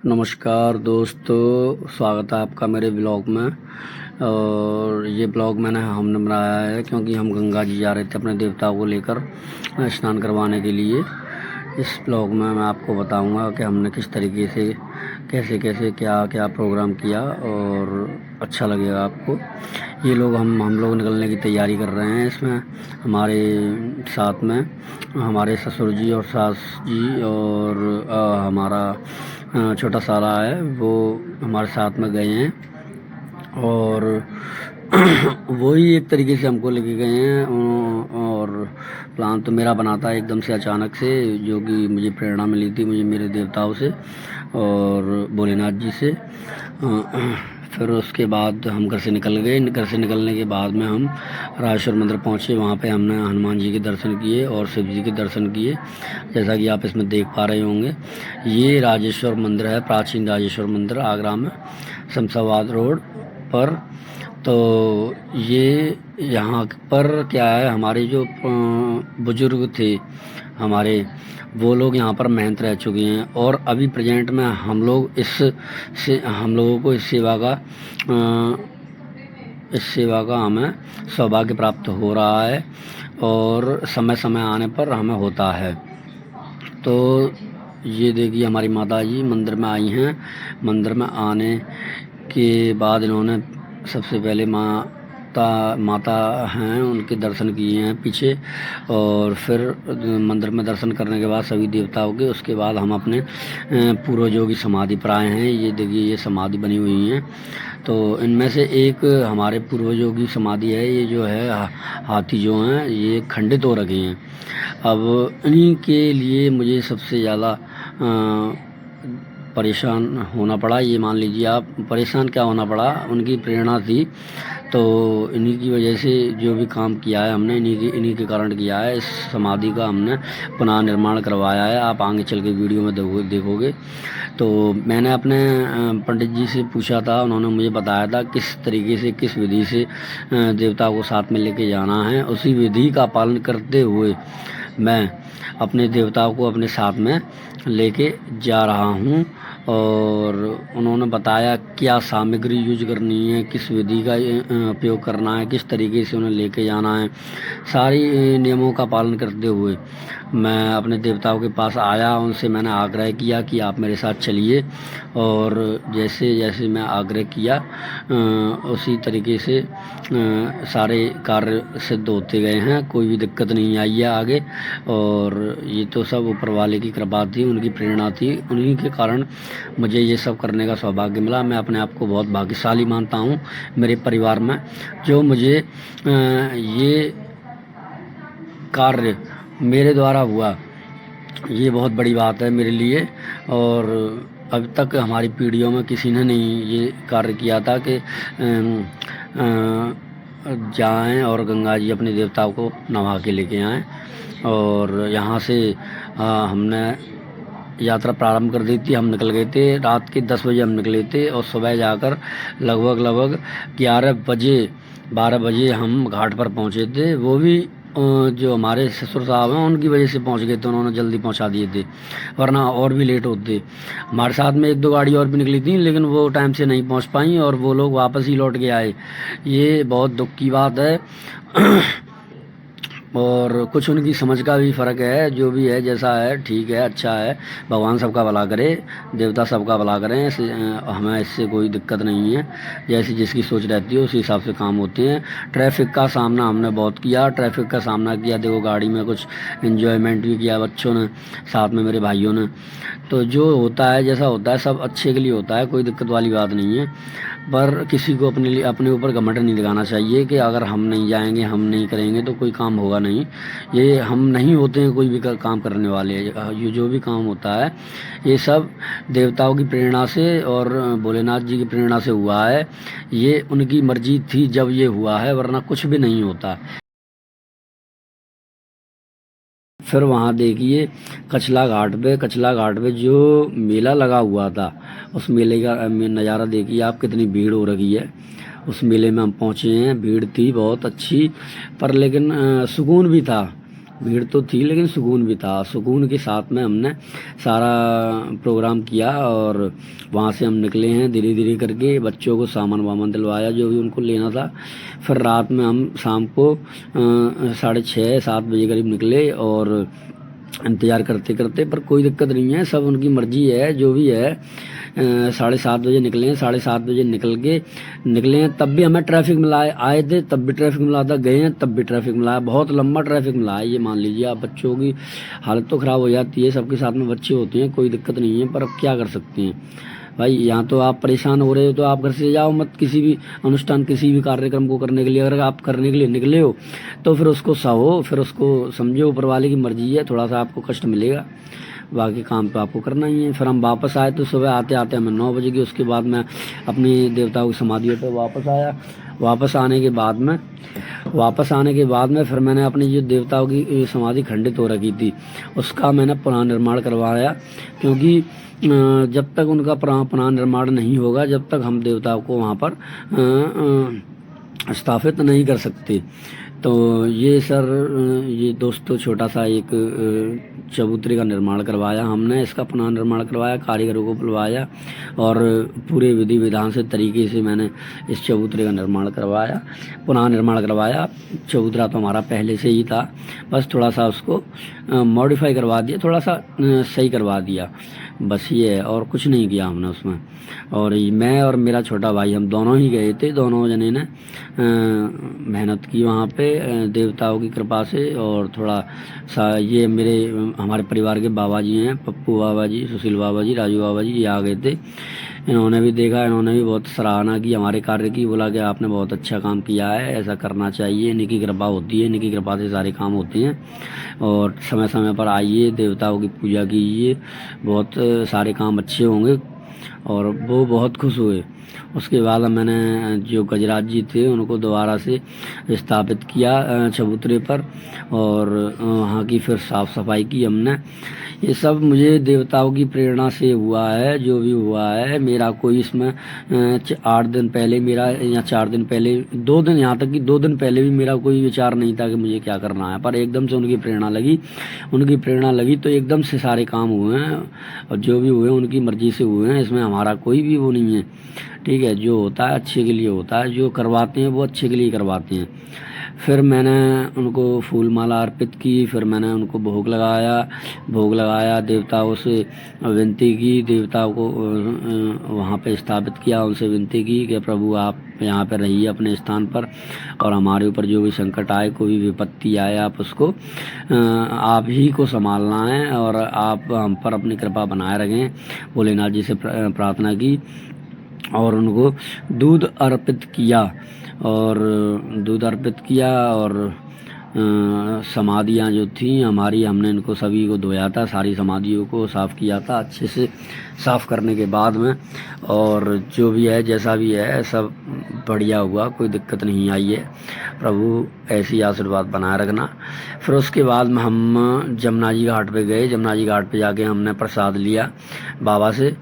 नमस्कार दोस्तों, स्वागत है आपका मेरे ब्लॉग में। और ये ब्लॉग हमने बनाया है क्योंकि हम गंगा जी जा रहे थे अपने देवताओं को लेकर स्नान करवाने के लिए। इस ब्लॉग में मैं आपको बताऊंगा कि हमने किस तरीके से कैसे कैसे क्या क्या प्रोग्राम किया और अच्छा लगेगा आपको। ये लोग हम लोग निकलने की तैयारी कर रहे हैं। इसमें हमारे साथ में हमारे ससुर जी और सास जी और हमारा छोटा साला है, वो हमारे साथ में गए हैं। और वही एक तरीके से हमको लेके गए हैं। और प्लान तो मेरा बना था एकदम से अचानक से, जो कि मुझे प्रेरणा मिली थी मुझे मेरे देवताओं से और भोलेनाथ जी से। फिर उसके बाद हम घर से निकल गए। घर से निकलने के बाद में हम राजेश्वर मंदिर पहुँचे। वहाँ पे हमने हनुमान जी के दर्शन किए और शिव जी के दर्शन किए, जैसा कि आप इसमें देख पा रहे होंगे। ये राजेश्वर मंदिर है, प्राचीन राजेश्वर मंदिर, आगरा में शमशाबाद रोड पर। तो ये यहाँ पर क्या है, हमारे जो बुजुर्ग थे हमारे, वो लोग यहाँ पर महंत रह चुके हैं। और अभी प्रेजेंट में हम लोग हम लोगों को इस सेवा का हमें सौभाग्य प्राप्त हो रहा है और समय समय आने पर हमें होता है। तो ये देखिए, हमारी माता जी मंदिर में आई हैं। मंदिर में आने के बाद इन्होंने सबसे पहले माता हैं उनके दर्शन किए हैं पीछे। और फिर मंदिर में दर्शन करने के बाद सभी देवताओं के, उसके बाद हम अपने पूर्वजों की समाधि पर आए हैं। ये देखिए, ये समाधि बनी हुई हैं। तो इनमें से एक हमारे पूर्वजों की समाधि है। ये जो है हाथी जो हैं ये खंडित हो रखे हैं। अब इन्हीं के लिए मुझे सबसे ज़्यादा परेशान होना पड़ा। ये मान लीजिए आप, परेशान क्या होना पड़ा, उनकी प्रेरणा थी। तो इन्हीं की वजह से जो भी काम किया है हमने इन्हीं के कारण किया है। इस समाधि का हमने पुनः निर्माण करवाया है। आप आगे चल के वीडियो में देखोगे। तो मैंने अपने पंडित जी से पूछा था, उन्होंने मुझे बताया था किस तरीके से, किस विधि से देवता को साथ में लेके जाना है। उसी विधि का पालन करते हुए मैं अपने देवताओं को अपने साथ में लेके जा रहा हूँ। और उन्होंने बताया क्या सामग्री यूज करनी है, किस विधि का उपयोग करना है, किस तरीके से उन्हें लेके जाना है। सारी नियमों का पालन करते हुए मैं अपने देवताओं के पास आया। उनसे मैंने आग्रह किया कि आप मेरे साथ चलिए। और जैसे जैसे मैं आग्रह किया उसी तरीके से सारे कार्य सिद्ध होते गए हैं। कोई भी दिक्कत नहीं आई है आगे। और ये तो सब ऊपर वाले की कृपा थी, उनकी प्रेरणा थी। उन्हीं के कारण मुझे ये सब करने का सौभाग्य मिला। मैं अपने आप को बहुत भाग्यशाली मानता हूँ मेरे परिवार में, जो मुझे ये कार्य मेरे द्वारा हुआ। ये बहुत बड़ी बात है मेरे लिए। और अब तक हमारी पीढ़ियों में किसी ने नहीं ये कार्य किया था कि जाएं और गंगा जी अपने देवताओं को नहा के लेके आएं। और यहाँ से हमने यात्रा प्रारंभ कर दी थी। हम निकल गए थे रात के 10 बजे हम निकले थे और सुबह जाकर लगभग 12 बजे हम घाट पर पहुँचे थे। वो भी जो हमारे ससुर साहब हैं उनकी वजह से पहुंच गए थे, उन्होंने जल्दी पहुंचा दिए थे, वरना और भी लेट होते। हमारे साथ में 1-2 गाड़ी और भी निकली थी, लेकिन वो टाइम से नहीं पहुंच पाई और वो लोग वापस ही लौट के आए। ये बहुत दुख की बात है। और कुछ उनकी समझ का भी फ़र्क है। जो भी है, जैसा है ठीक है, अच्छा है। भगवान सबका भला करे, देवता सबका भला करें। हमें इससे कोई दिक्कत नहीं है। जैसी जिसकी सोच रहती है उसी हिसाब से काम होते हैं। ट्रैफिक का सामना हमने बहुत किया, ट्रैफिक का सामना किया। देखो, गाड़ी में कुछ एंजॉयमेंट भी किया बच्चों ने, साथ में मेरे भाइयों ने। तो जो होता है, जैसा होता है, सब अच्छे के लिए होता है, कोई दिक्कत वाली बात नहीं है। पर किसी को अपने ऊपर घमंड नहीं दिखाना चाहिए कि अगर हम नहीं जाएंगे, हम नहीं करेंगे तो कोई काम होगा नहीं। ये हम नहीं होते हैं कोई भी काम करने वाले। ये जो भी काम होता है ये सब देवताओं की प्रेरणा से और भोलेनाथ जी की प्रेरणा से हुआ है। ये उनकी मर्जी थी जब ये हुआ है, वरना कुछ भी नहीं होता। फिर वहाँ देखिए कचला घाट पे जो मेला लगा हुआ था, उस मेले का नज़ारा देखिए आप, कितनी भीड़ हो रही है। उस मेले में हम पहुँचे हैं, भीड़ थी बहुत अच्छी, पर लेकिन सुकून भी था। भीड़ तो थी लेकिन सुकून भी था। सुकून के साथ में हमने सारा प्रोग्राम किया और वहाँ से हम निकले हैं धीरे धीरे करके। बच्चों को सामान वामान दिलवाया जो भी उनको लेना था। फिर रात में हम शाम को 6:30-7 बजे करीब निकले और इंतज़ार करते करते, पर कोई दिक्कत नहीं है, सब उनकी मर्ज़ी है जो भी है। 7:30 बजे निकले हैं, 7:30 बजे निकले हैं तब भी हमें ट्रैफिक मिला है। आए थे तब भी ट्रैफिक मिला था, गए हैं तब भी ट्रैफिक मिला है, बहुत लंबा ट्रैफिक मिला है। ये मान लीजिए आप, बच्चों की हालत तो ख़राब हो जाती है, सबके साथ में बच्चे होते हैं, कोई दिक्कत नहीं है, पर अब क्या कर सकते हैं भाई। यहाँ तो आप परेशान हो रहे हो तो आप घर से जाओ मत। किसी भी अनुष्ठान, किसी भी कार्यक्रम को करने के लिए अगर आप करने के लिए निकले हो तो फिर उसको सहो, फिर उसको समझो, ऊपर वाले की मर्जी है, थोड़ा सा आपको कष्ट मिलेगा, बाकी काम तो आपको करना ही है। फिर हम वापस आए तो सुबह आते आते हमें 9 बजे की। उसके बाद मैं अपनी देवताओं की समाधियों पर वापस आया। वापस आने के बाद में फिर मैंने अपनी जो देवताओं की समाधि खंडित हो रखी थी उसका मैंने पुनर्निर्माण करवाया, क्योंकि जब तक उनका पुनर्निर्माण नहीं होगा, जब तक हम देवताओं को वहाँ पर स्थापित नहीं कर सकते। तो ये सर, ये दोस्तों छोटा सा एक चबूतरे का निर्माण करवाया हमने, इसका पुनर्निर्माण करवाया, कारीगरों को बुलवाया और पूरे विधि विधान से तरीके से मैंने इस चबूतरे का निर्माण करवाया, पुनर्निर्माण करवाया। चबूतरा तो हमारा पहले से ही था, बस थोड़ा सा उसको मॉडिफाई करवा दिया, थोड़ा सा सही करवा दिया, बस ये है, और कुछ नहीं किया हमने उसमें। और मैं और मेरा छोटा भाई हम दोनों ही गए थे, दोनों जने ने मेहनत की वहाँ पे देवताओं की कृपा से। और थोड़ा सा ये हमारे परिवार के बाबा जी हैं, पप्पू बाबा जी, सुशील बाबा जी, राजू बाबा जी, ये आ गए थे। इन्होंने भी देखा, इन्होंने भी बहुत सराहना की हमारे कार्य की, बोला कि आपने बहुत अच्छा काम किया है, ऐसा करना चाहिए, इन्हीं की कृपा होती है, इन्हीं की कृपा से सारे काम होते हैं। और समय समय पर आइए, देवताओं की पूजा कीजिए, बहुत सारे काम अच्छे होंगे। और वो बहुत खुश हुए। उसके बाद मैंने जो गजराज जी थे उनको दोबारा से स्थापित किया चबूतरे पर, और वहाँ की फिर साफ़ सफाई की हमने। ये सब मुझे देवताओं की प्रेरणा से हुआ है, जो भी हुआ है। मेरा कोई इसमें 8 दिन पहले मेरा, या 4 दिन पहले, 2 दिन, यहाँ तक कि 2 दिन पहले भी मेरा कोई विचार नहीं था कि मुझे क्या करना है, पर एकदम से उनकी प्रेरणा लगी तो एकदम से सारे काम हुए हैं। और जो भी हुए उनकी मर्जी से हुए हैं, इसमें हमारा कोई भी वो नहीं है, ठीक है। जो होता है अच्छे के लिए होता है, जो करवाते हैं वो अच्छे के लिए करवाते हैं। फिर मैंने उनको फूल माला अर्पित की, फिर मैंने उनको भोग लगाया, देवताओं से विनती की, देवताओं को वहाँ पे स्थापित किया, उनसे विनती की कि प्रभु आप यहाँ पर रहिए अपने स्थान पर, और हमारे ऊपर जो भी संकट आए, कोई भी विपत्ति आए, आप उसको आप ही को संभालना है, और आप हम पर अपनी कृपा बनाए रखें। भोलेनाथ जी से प्रार्थना की और उनको दूध अर्पित किया, और समाधियाँ जो थी हमारी, हमने इनको सभी को धोया था, सारी समाधियों को साफ़ किया था अच्छे से। साफ़ करने के बाद में, और जो भी है जैसा भी है सब बढ़िया हुआ, कोई दिक्कत नहीं आई है। प्रभु ऐसी आशीर्वाद बनाए रखना। फिर उसके बाद में हम जमुना जी घाट पे गए। जमुना जी घाट पे जाके हमने प्रसाद लिया बाबा से,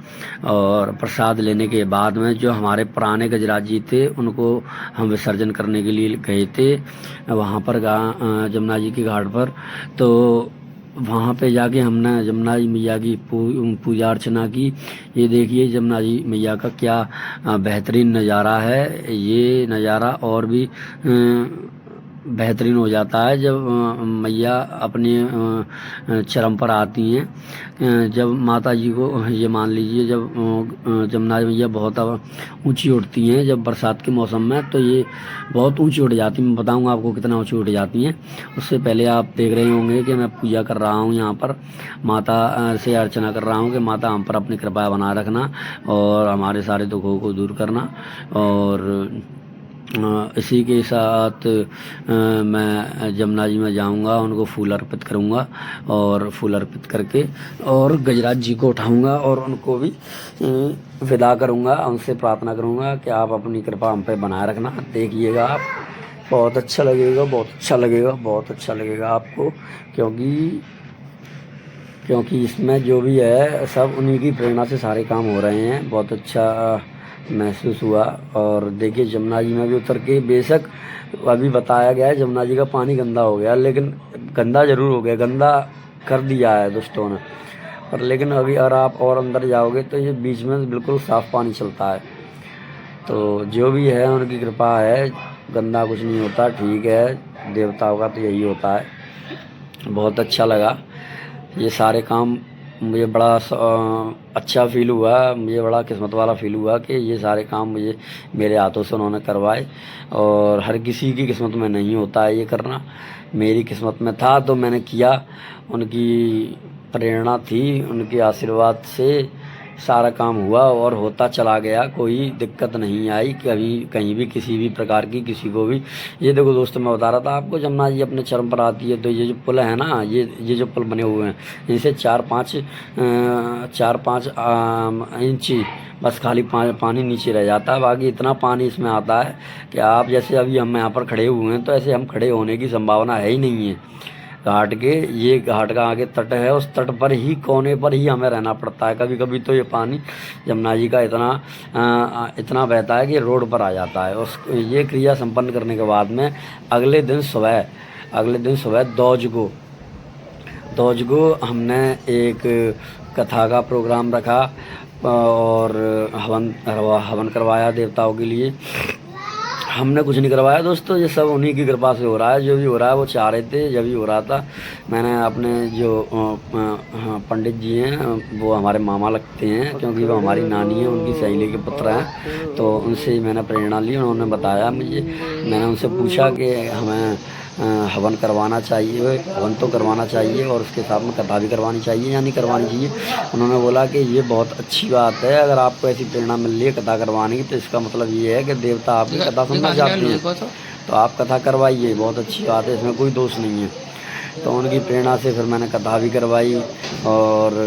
और प्रसाद लेने के बाद में जो हमारे पुराने गजराज जी थे उनको हम विसर्जन करने के लिए गए थे वहाँ पर जमुना जी के घाट पर। तो वहाँ पे जाके हमने जमुना जी मैया की पूजा अर्चना की। ये देखिए जमुना जी मैया का क्या बेहतरीन नज़ारा है। ये नज़ारा और भी बेहतरीन हो जाता है जब मैया अपने चरम पर आती हैं। जब माता जी को, ये मान लीजिए, जब जमुना मैया बहुत ऊंची उठती हैं जब बरसात के मौसम में, तो ये बहुत ऊंची उठ जाती हैं। मैं बताऊंगा आपको कितना ऊंची उठ जाती हैं। उससे पहले आप देख रहे होंगे कि मैं पूजा कर रहा हूँ, यहाँ पर माता से अर्चना कर रहा हूँ कि माता हम पर अपनी कृपा बनाए रखना और हमारे सारे दुखों को दूर करना। और इसी के साथ मैं जमुना जी में जाऊंगा, उनको फूल अर्पित करूंगा, और फूल अर्पित करके और गजराज जी को उठाऊंगा और उनको भी विदा करूंगा। उनसे प्रार्थना करूंगा कि आप अपनी कृपा हम पे बनाए रखना। देखिएगा आप, बहुत अच्छा लगेगा, बहुत अच्छा लगेगा, बहुत अच्छा लगेगा आपको, क्योंकि इसमें जो भी है सब उन्हीं की प्रेरणा से सारे काम हो रहे हैं। बहुत अच्छा महसूस हुआ। और देखिए जमुना जी में भी उतर के, बेशक अभी बताया गया है जमुना जी का पानी गंदा हो गया, लेकिन गंदा ज़रूर हो गया, गंदा कर दिया है दोस्तों ने, पर लेकिन अभी अगर आप और अंदर जाओगे तो ये बीच में बिल्कुल साफ़ पानी चलता है। तो जो भी है उनकी कृपा है, गंदा कुछ नहीं होता, ठीक है, देवताओं का तो यही होता है। बहुत अच्छा लगा ये सारे काम, मुझे बड़ा अच्छा फ़ील हुआ, मुझे बड़ा किस्मत वाला फ़ील हुआ कि ये सारे काम मुझे मेरे हाथों से उन्होंने करवाए। और हर किसी की किस्मत में नहीं होता है ये करना, मेरी किस्मत में था तो मैंने किया। उनकी प्रेरणा थी, उनके आशीर्वाद से सारा काम हुआ और होता चला गया, कोई दिक्कत नहीं आई कभी कहीं भी, किसी भी प्रकार की किसी को भी। ये देखो दोस्तों, मैं बता रहा था आपको, जमुना जी अपने चरम पर आती है तो ये जो पुल है ना, ये जो पुल बने हुए हैं, इनसे 4-5 इंची बस खाली पानी नीचे रह जाता है, बाकी इतना पानी इसमें आता है कि आप जैसे अभी हम यहाँ पर खड़े हुए हैं तो ऐसे हम खड़े होने की संभावना है ही नहीं है घाट के। ये घाट का आगे तट है, उस तट पर ही, कोने पर ही हमें रहना पड़ता है। कभी कभी तो ये पानी जमुना जी का इतना बहता है कि रोड पर आ जाता है। उस ये क्रिया संपन्न करने के बाद में अगले दिन सुबह दोज को हमने एक कथा का प्रोग्राम रखा और हवन करवाया देवताओं के लिए। हमने कुछ नहीं करवाया दोस्तों, ये सब उन्हीं की कृपा से हो रहा है। जो भी हो रहा है वो चाह रहे थे, जब भी हो रहा था। मैंने अपने जो पंडित जी हैं, वो हमारे मामा लगते हैं क्योंकि वो हमारी नानी है, उनकी सहेली के पुत्र हैं, तो उनसे मैंने प्रेरणा ली। उन्होंने बताया मुझे, मैंने उनसे पूछा कि हमें हवन करवाना चाहिए, हवन तो करवाना चाहिए और उसके साथ में कथा भी करवानी चाहिए या नहीं करवानी चाहिए। उन्होंने बोला कि ये बहुत अच्छी बात है, अगर आपको ऐसी प्रेरणा मिल रही है कथा करवाने की तो इसका मतलब ये है कि देवता आपकी कथा सुनना चाहते हैं, तो आप कथा करवाइए, बहुत अच्छी बात है, इसमें कोई दोष नहीं है। तो उनकी प्रेरणा से फिर मैंने कथा भी करवाई और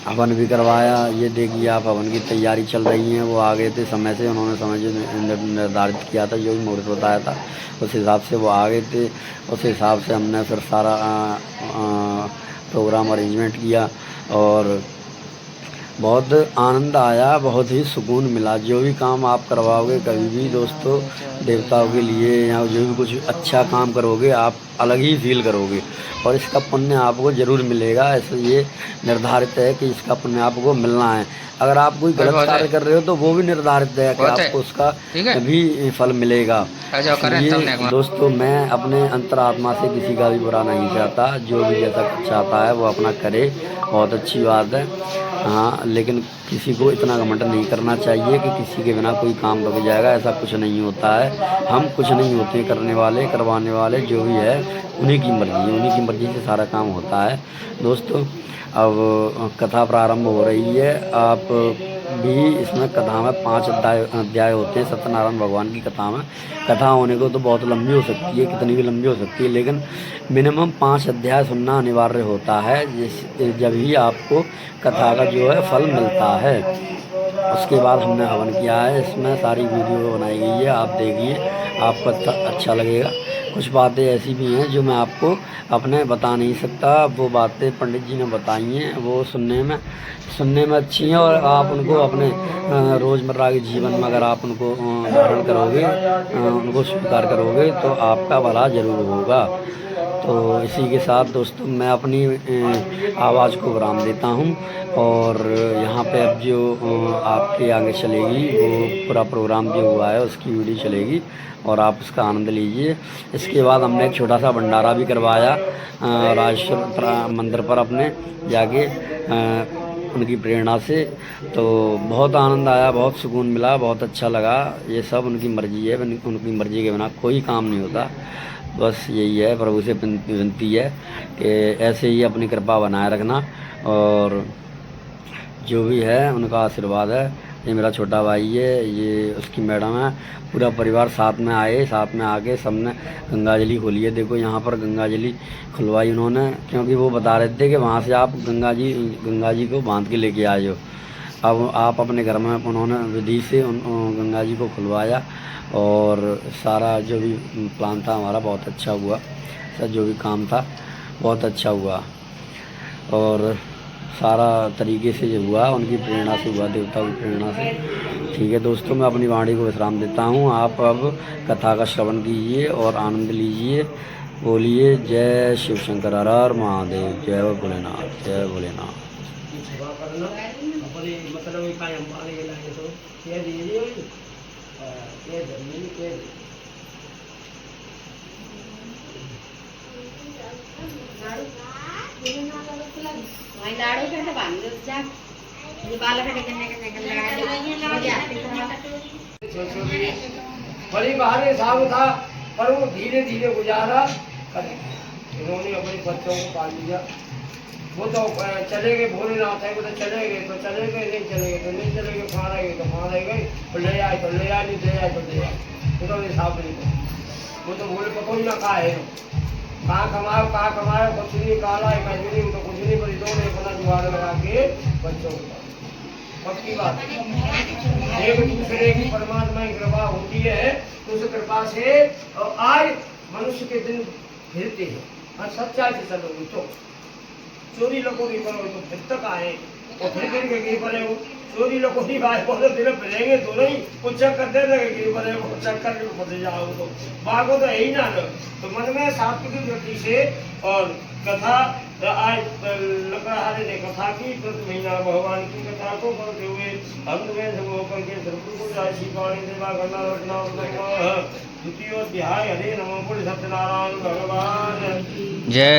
हवन भी करवाया। ये देखिए आप, हवन की तैयारी चल रही है। वो आ गए थे समय से, उन्होंने समय जो निर्धारित किया था, जो भी मुहूर्त बताया था, उस हिसाब से वो आ गए थे। उस हिसाब से हमने फिर सारा प्रोग्राम अरेंजमेंट किया और बहुत आनंद आया, बहुत ही सुकून मिला। जो भी काम आप करवाओगे कभी भी दोस्तों देवताओं के लिए, या जो भी कुछ अच्छा काम करोगे, आप अलग ही फील करोगे और इसका पुण्य आपको ज़रूर मिलेगा। ऐसे ये निर्धारित है कि इसका पुण्य आपको मिलना है। अगर आप कोई गलत कार्य कर रहे हो तो वो भी निर्धारित है कि आपको उसका भी फल मिलेगा। ये दोस्तों, मैं अपने अंतरात्मा से किसी का भी बुरा नहीं चाहता, जो भी जैसा चाहता है वो अपना करे, बहुत अच्छी बात है। हाँ, लेकिन किसी को इतना घमंड नहीं करना चाहिए कि किसी के बिना कोई काम रुक जाएगा, ऐसा कुछ नहीं होता है। हम कुछ नहीं होते, करने वाले करवाने वाले जो भी है उन्हीं की मर्ज़ी से सारा काम होता है दोस्तों। अब कथा प्रारंभ हो रही है। आप भी इसमें कथा में 5 अध्याय होते हैं सत्यनारायण भगवान की कथा में। कथा होने को तो बहुत लंबी हो सकती है, कितनी भी लंबी हो सकती है, लेकिन मिनिमम 5 अध्याय सुनना अनिवार्य होता है, जब ही आपको कथा का जो है फल मिलता है। उसके बाद हमने हवन किया है, इसमें सारी वीडियो बनाई गई है, आप देखिए, आपको अच्छा लगेगा। कुछ बातें ऐसी भी हैं जो मैं आपको अपने बता नहीं सकता, वो बातें पंडित जी ने बताई हैं, वो सुनने में अच्छी हैं और आप उनको अपने रोज़मर्रा के जीवन में अगर आप उनको धारण करोगे, उनको स्वीकार करोगे तो आपका भला ज़रूर होगा। तो इसी के साथ दोस्तों मैं अपनी आवाज़ को विराम देता हूँ और यहाँ पे अब जो आपके आगे चलेगी वो पूरा प्रोग्राम जो हुआ है उसकी वीडियो चलेगी और आप उसका आनंद लीजिए। इसके बाद हमने एक छोटा सा भंडारा भी करवाया राजेश्वर मंदिर पर अपने जाके उनकी प्रेरणा से, तो बहुत आनंद आया, बहुत सुकून मिला, बहुत अच्छा लगा। ये सब उनकी मर्ज़ी है, उनकी मर्ज़ी के बिना कोई काम नहीं होता। बस यही है, प्रभु से विनती है कि ऐसे ही अपनी कृपा बनाए रखना और जो भी है उनका आशीर्वाद है। ये मेरा छोटा भाई है, ये उसकी मैडम है, पूरा परिवार साथ में आए, साथ में आके सबने गंगाजली खोली है। देखो यहाँ पर गंगाजली खुलवाई उन्होंने, क्योंकि वो बता रहे थे कि वहाँ से आप गंगा जी को बांध के लेके आए हो। अब आप अपने घर में, उन्होंने विधि से गंगा जी को खुलवाया और सारा जो भी प्लान था हमारा बहुत अच्छा हुआ, सर जो भी काम था बहुत अच्छा हुआ और सारा तरीके से जो हुआ उनकी प्रेरणा से हुआ, देवताओं की प्रेरणा से। ठीक है दोस्तों, मैं अपनी वाणी को विश्राम देता हूँ। आप अब कथा का श्रवण कीजिए और आनंद लीजिए। बोलिए जय शिव शंकर, हर हर महादेव, जय भोलेनाथ, जय भोलेनाथ। बड़ी बहाने साहब था, पर वो धीरे धीरे गुजारा। इन्होंने अपने बच्चों को पाल लिया। वो तो चले गए, भोलेनाथ है, वो तो चले गए तो चले गए, नहीं चले गए तो नहीं चले गए, कहाँ रह गए तो कहाँ रह गए, तो ले आए तो ले आए, नहीं ले आए तो ले आए। वो तो हिसाब नहीं, वो तो बोले पता ही ना कहा है, कहाँ कमाओ कुछ नहीं, काला है नहीं, तो कुछ नहीं, बड़ी दो अपना जुगाड़ लगा के बच्चों को। पक्की बात एक दूसरे की परमात्मा की कृपा होती है, तो उस कृपा से आज मनुष्य के दिन फिरते हैं। और सच्चाई से चलोगे तो चोरी लकोरी करो तो फिर तक आए, और फिर के गिर पड़े हो। चोरी लकोरी आए बोलो दिन फिरेंगे तो नहीं, कुछ चक्कर दे देंगे गिर पड़े हो, चक्कर में फंसे जाओ तो भागो तो यही ना। तो मन में सात्विक वृत्ति से और कथा आज लकड़हारे ने कथा की, प्रति महीना भगवान की कथा को करते हुए अंत में सब होकर के सर्वपुर को जाय श्री वाणी देवा करना रखना द्वितीय अध्याय। हरे नमो बोल सत्यनारायण भगवान जय।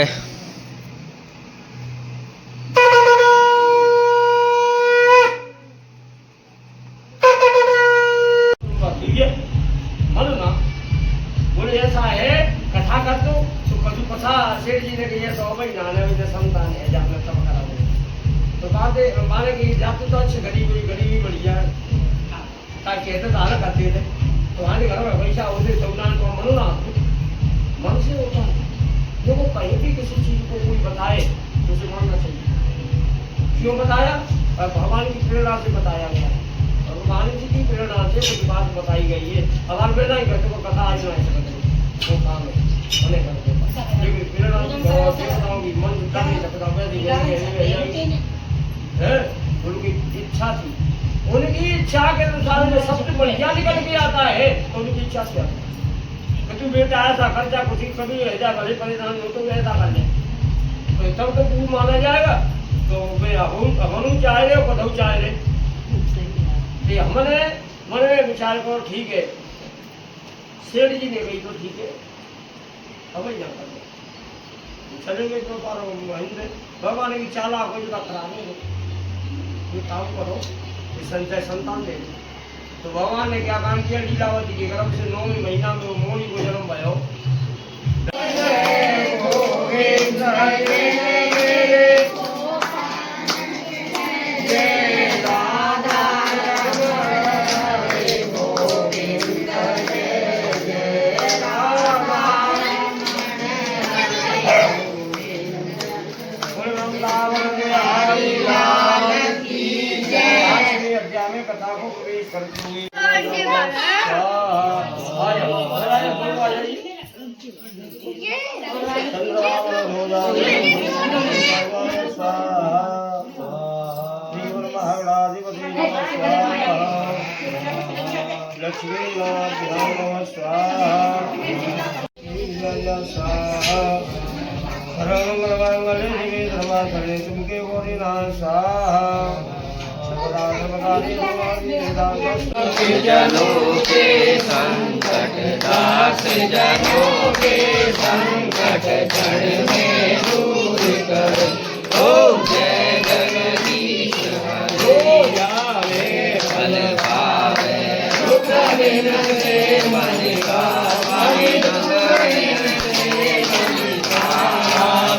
बोले ऐसा है कथा कर दो तो कछु कथा सेठ जी ने कही तो भाई नाने में संतान है जाकर सब करा दो। तो बातें माने कि जाते तो अच्छे गरीबी बढ़िया ताकि कहते दाना करते थे, तो हमारे घर में पैसा होते सौदान को मनो ना मन से होता है। देखो कहीं भी किसी चीज को कोई बताए तो उसे मानना चाहिए। क्यों बताया? भगवान की प्रेरणा से बताया गया है, और भगवान जी की प्रेरणा से कुछ बात बताई गई है। हमारे प्रेरणा ही करते को कथा आज नहीं सकते, वो काम है उन्हें करते, लेकिन प्रेरणा की मन कर नहीं सकता। उनकी इच्छा थी, उनकी इच्छा के अनुसार जो सबसे बढ़िया निकल के आता है तो उनकी इच्छा से आता है। तो तू बेटा ऐसा खर्चा कुछ कभी ऐसा भले परेशान हो तो ऐसा कर ले, तो तब तो तू माना जाएगा। तो हम चाहे रहे कदू चाहे रहे, हमने मैंने विचार करो ठीक है, सेठ जी ने गई तो ठीक है, अब ही जाता चलेंगे तो महीने भगवान की चाला हो जगह खराब हो, ये काम करो, ये संचय संतान दे। तो भगवान ने क्या काम किया, लीलावती के गर्भ से 9वें महीना में वो मोड़ी को जन्म भयो। कथा को प्रवेश करते हुए लक्ष्मी तुमके गोरी जनों के संकट दास जनों के संकट क्षण में दूर कर, ओम जय जगदीश हरे जावे फल पावे, दुख दिन से मन का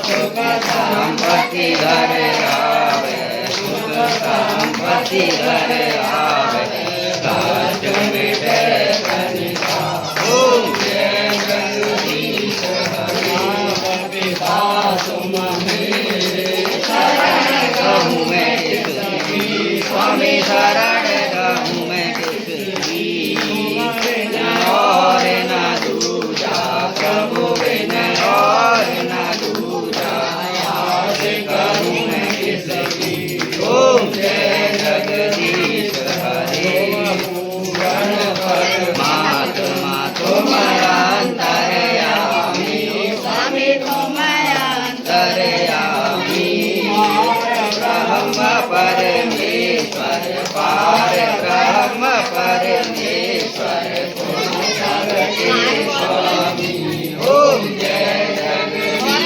सुख संपत्ति घर आवे, सुख संपत्ति घर आवे, कष्ट मिटे कनिका, ओम जय जगदीश हरे पिता तुम मेरे शरण कहूँ मैं किसकी, स्वामी शरण कहूँ मैं किसकी, और न दूजा प्रभु बिन और न दूजा, आस करूँ मैं किसकी, ओम जय जगदीश हरे। पार ब्रह्म परमेश्वर तुम सबके स्वामी। ओम जय जगदीश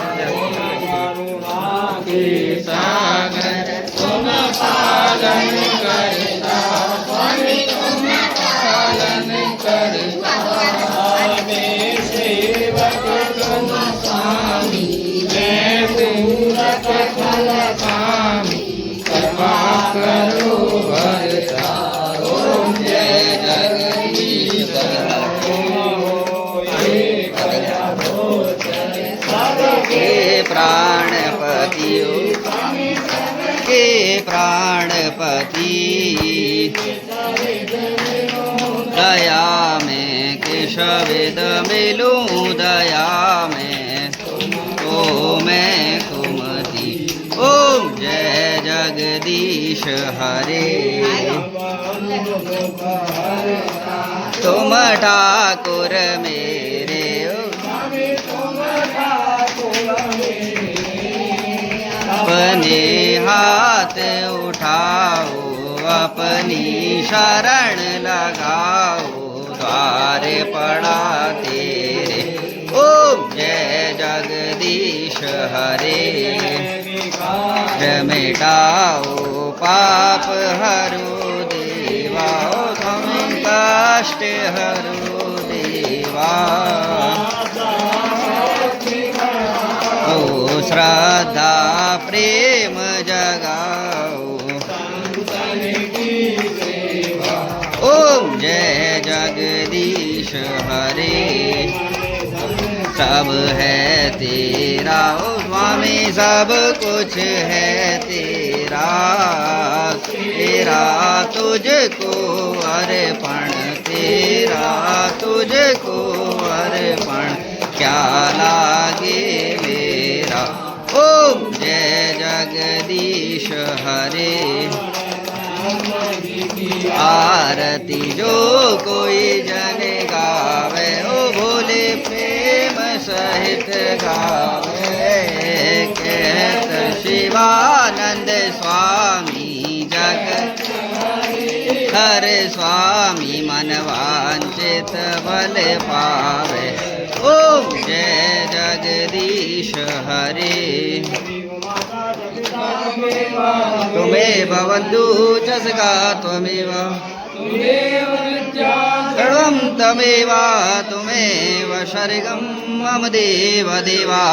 करुणा के सागर तुम पालन करता स्वामी तुम पालन करता मैं सेवक तुम स्वामी मैं पूरक फल स्वामी कृपा करो भरता। ओम जय जगदीश के प्राणपति के प्राणपति दया में केशविद मिलूं दया में तो मैं कुमति। ओम जय जगदीश हरे तुम ठाकुर मेरे अपने हाथ उठाओ अपनी शरण लगाओ द्वार पड़ा तेरे। ओम जय जगदीश हरे मिटाओ पाप हरो देवा तुम कष्ट हरो देवा। ओ श्रद्धा प्रेम जगाओ ओम जय जगदीश हरे सब है तेरा ओ स्वामी सब कुछ है तेरा तेरा तुझको अर्पण तेरा तुझको अर्पण क्या लागे मेरा। ओम जय जगदीश हरे आरती जो कोई जन गावे ओ भोले प्रेम सहित गावे। कहत शिवानंद स्वामी जगत हर स्वामी मन वांछित बल पावे। ओम जय जगदीश हरे तुमेव बन्धु च सखा त्वमेव सर्वं तमेव तुमेव शर्गं मम देव देवा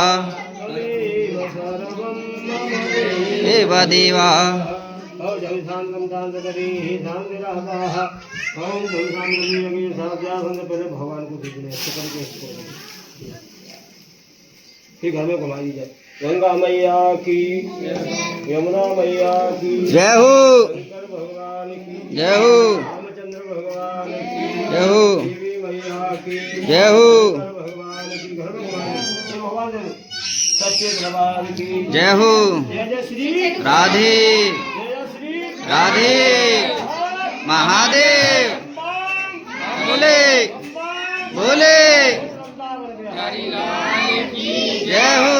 देव देवा। भगवान को देखने अच्छे करके फिर घर में घुमाई जाए। गंगा मैया की यमुना मैया की जय हो शंकर भगवान की जय हो रामचंद्र भगवान की जय हो देवी मैया की जय हो शंकर भगवान की घर भगवान सत्य भगवान की जय हो जय जय श्री राधे जय जय श्री राधे महादेव बोले बोले जय हो।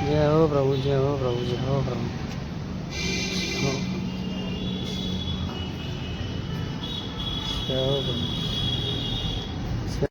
जय हो प्रभु जय हो प्रभु जय हो प्रभु जय हो प्रभु।